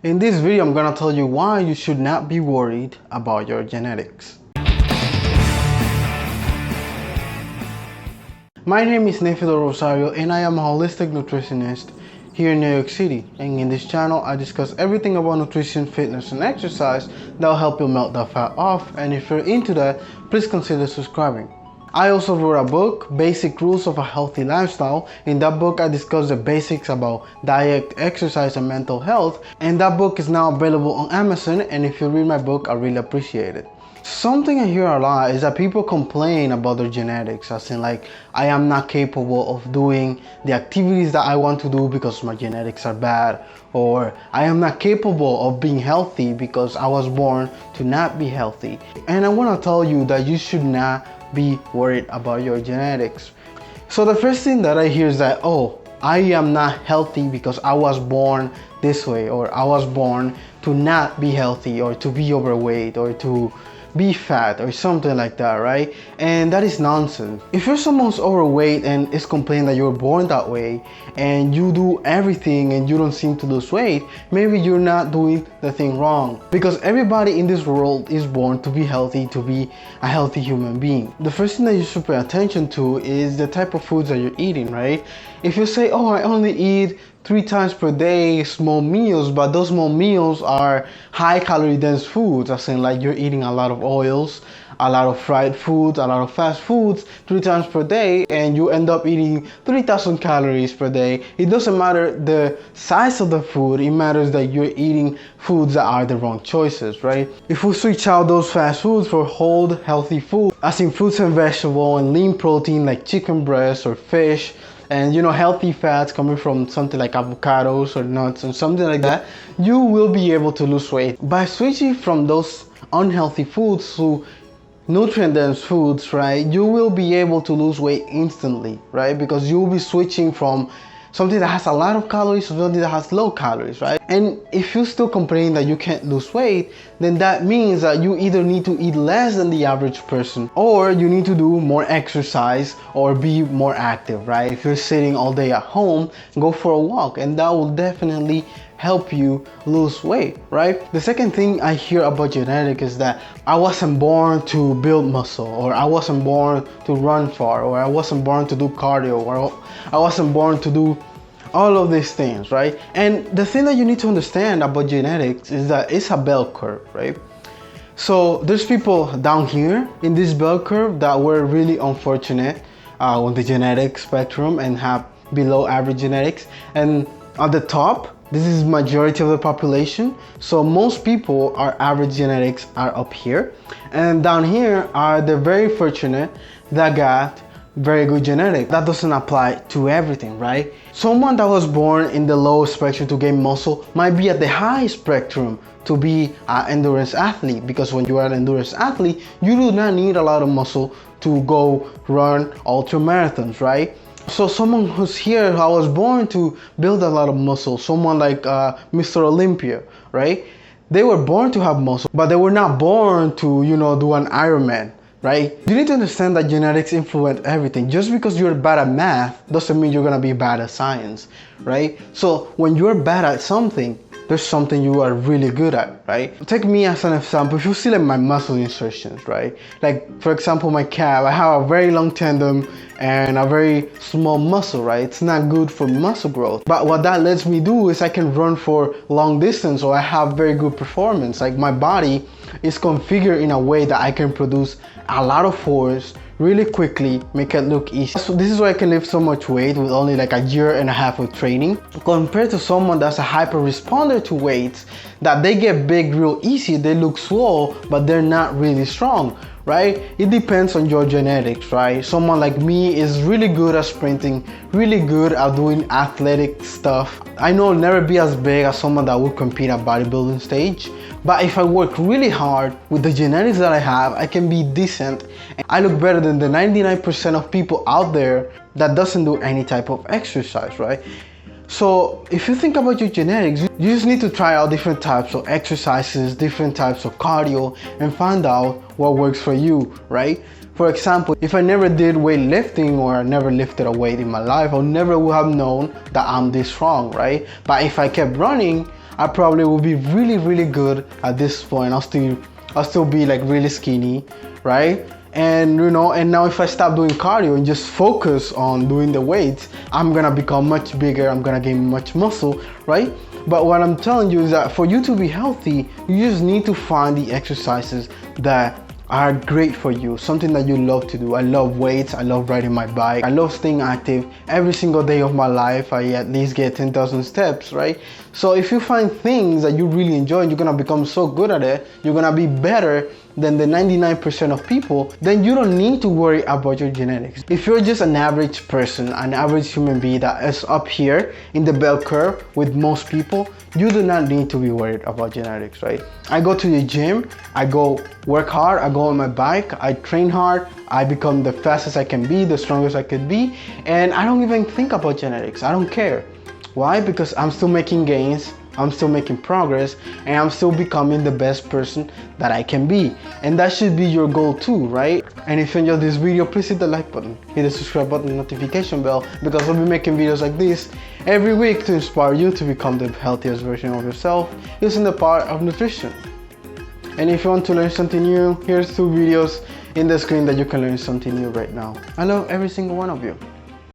In this video, I'm gonna tell you why you should not be worried about your genetics. My name is Neyfi Del Rosario and I am a holistic nutritionist here in New York City. And in this channel, I discuss everything about nutrition, fitness, and exercise that will help you melt that fat off. And if you're into that, please consider subscribing. I also wrote a book, Basic Rules of a Healthy Lifestyle. In that book, I discuss the basics about diet, exercise, and mental health. And that book is now available on Amazon. And if you read my book, I really appreciate it. Something I hear a lot is that people complain about their genetics, as in like, I am not capable of doing the activities that I want to do because my genetics are bad, or I am not capable of being healthy because I was born to not be healthy. And I want to tell you that you should not be worried about your genetics. So the first thing that I hear is that, oh, I am not healthy because I was born this way, or I was born to not be healthy, or to be overweight, or to be fat, or something like that, right? And that is nonsense. If you're someone who's overweight and is complaining that you're born that way and you do everything and you don't seem to lose weight, maybe you're not doing the thing wrong, because everybody in this world is born to be healthy, to be a healthy human being. The first thing that you should pay attention to is the type of foods that you're eating, right? If you say, oh, I only eat 3 times per day small meals, but those small meals are high calorie dense foods, as in like you're eating a lot of oils, a lot of fried foods, a lot of fast foods 3 times per day, and you end up eating 3,000 calories per day. It doesn't matter the size of the food, it matters that you're eating foods that are the wrong choices, right? If we switch out those fast foods for whole healthy food, as in fruits and vegetables and lean protein like chicken breast or fish, and healthy fats coming from something like avocados or nuts and something like that, you will be able to lose weight. By switching from those unhealthy foods to nutrient dense foods, right, you will be able to lose weight instantly, right? Because you will be switching from something that has a lot of calories to something that has low calories, right? And if you still complain that you can't lose weight, then that means that you either need to eat less than the average person, or you need to do more exercise or be more active, right? If you're sitting all day at home, go for a walk, and that will definitely help you lose weight, right? The second thing I hear about genetics is that I wasn't born to build muscle, or I wasn't born to run far, or I wasn't born to do cardio, or I wasn't born to do all of these things, right? And the thing that you need to understand about genetics is that it's a bell curve, right? So there's people down here in this bell curve that were really unfortunate on the genetic spectrum and have below average genetics, and at the top, this is majority of the population. So most people are average genetics are up here, and down here are the very fortunate that got very good genetics. That doesn't apply to everything, right? Someone that was born in the low spectrum to gain muscle might be at the high spectrum to be an endurance athlete, because when you are an endurance athlete, you do not need a lot of muscle to go run ultra marathons, right? So someone who's here, I was born to build a lot of muscle, someone like Mr. Olympia, right? They were born to have muscle, but they were not born to, do an Ironman, right? You need to understand that genetics influence everything. Just because you're bad at math doesn't mean you're gonna be bad at science, right? So when you're bad at something, there's something you are really good at, right? Take me as an example. If you see like my muscle insertions, right? Like for example, my calf, I have a very long tendon and a very small muscle, right? It's not good for muscle growth. But what that lets me do is I can run for long distance, or I have very good performance. Like my body is configured in a way that I can produce a lot of force really quickly, make it look easy. So this is why I can lift so much weight with only like a year and a half of training, compared to someone that's a hyper responder to weights, that they get big real easy, they look slow, but they're not really strong, right? It depends on your genetics, right? Someone like me is really good at sprinting, really good at doing athletic stuff. I know I'll never be as big as someone that would compete at bodybuilding stage, but if I work really hard with the genetics that I have, I can be decent. I look better than the 99% of people out there that doesn't do any type of exercise, right? So if you think about your genetics, you just need to try out different types of exercises, different types of cardio, and find out what works for you, right? For example, if I never did weightlifting, or I never lifted a weight in my life, I never would have known that I'm this strong, right? But if I kept running, I probably will be really good at this point. I'll still be like really skinny, right? And and now if I stop doing cardio and just focus on doing the weights, I'm gonna become much bigger, I'm gonna gain much muscle, right? But what I'm telling you is that for you to be healthy, you just need to find the exercises that are great for you, something that you love to do. I love weights, I love riding my bike, I love staying active. Every single day of my life I at least get 10,000 steps, right? So if you find things that you really enjoy, you're gonna become so good at it, you're gonna be better than the 99% of people, then you don't need to worry about your genetics. If you're just an average person, an average human being that is up here in the bell curve with most people, you do not need to be worried about genetics, right? I go to the gym, I go work hard, I go on my bike, I train hard, I become the fastest I can be, the strongest I could be, and I don't even think about genetics. I don't care. Why? Because I'm still making gains, I'm still making progress, and I'm still becoming the best person that I can be. And that should be your goal too, right? And if you enjoyed this video, please hit the like button, hit the subscribe button, notification bell, because I'll be making videos like this every week to inspire you to become the healthiest version of yourself using the power of nutrition. And if you want to learn something new, here's 2 videos in the screen that you can learn something new right now. I love every single one of you.